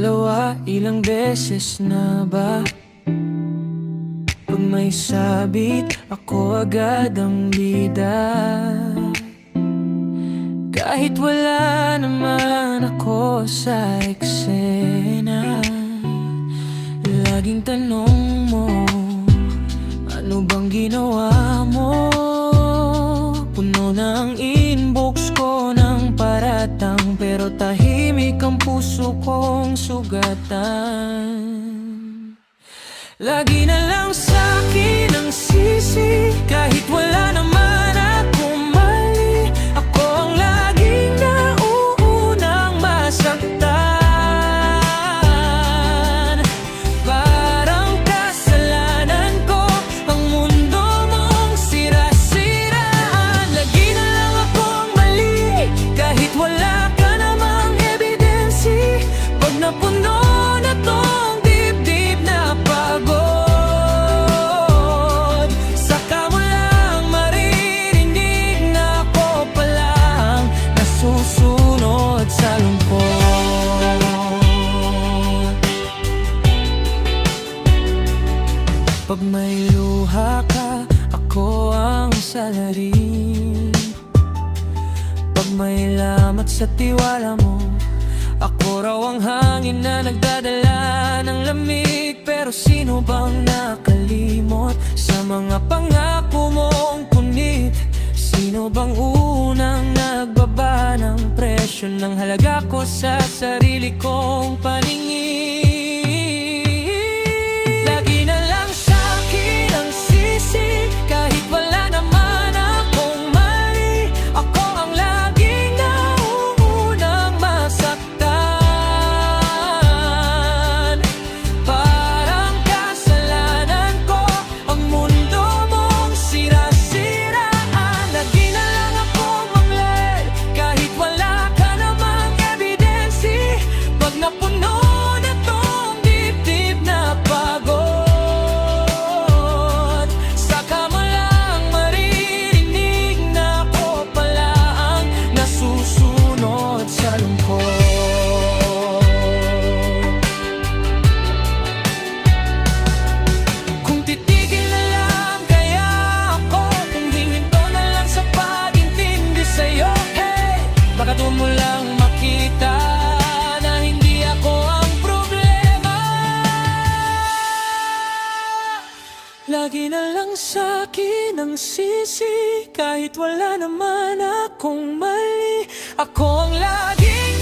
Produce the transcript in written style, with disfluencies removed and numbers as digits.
dalawa, ilang beses na ba? Pag may sabit, ako agad ang bida. Kahit wala naman ako sa eksena, laging tanong mo, ano bang ginawa mo? Puno na ang inbox ko ng paratang, pero tahimik ang puso kong sugatan. Lagi na lang sa'kin ang sisi, kahit wala naman akong mali. Ako ang laging nauunang masaktan. Parang kasalanan ko ang mundo mong sira-siraan. Lagi na lang akong mali, kahit wala ka namang ebidensi. Pag napuno na tong dibdib na pagod, saka mo lang maririnig na ako palang nasusunod sa lungkot. Pag may luha ka, ako ang salarin. Pag may lamat sa tiwala mo, ako raw ang hangin na nagdadala ng lamig. Pero sino bang nakalimot sa mga pangako mong punit? Sino bang unang nagbaba ng presyo ng halaga ko sa sarili kong paningin? Lagi na lang sa'kin ang sisi, kahit wala naman akong mali. Ako ang laging nauunang masaktan. Parang kasalanan ko ang mundo mong sira-siraan. Lagi na lang akong mangler, kahit wala ka namang ebidensi. Pag napuno na tong dibdib na pagod, saka mo lang maririnig na ako pala ang nasusunod sa lungkot. Kung titigil na lang kaya ako, kung hihinto na lang sa pag-intindi sa'yo, hey, baka doon mo lang makita na hindi ako ang problema. Lagi na lang sa'kin ang sisi, kahit wala naman akong mali. Ako ang laging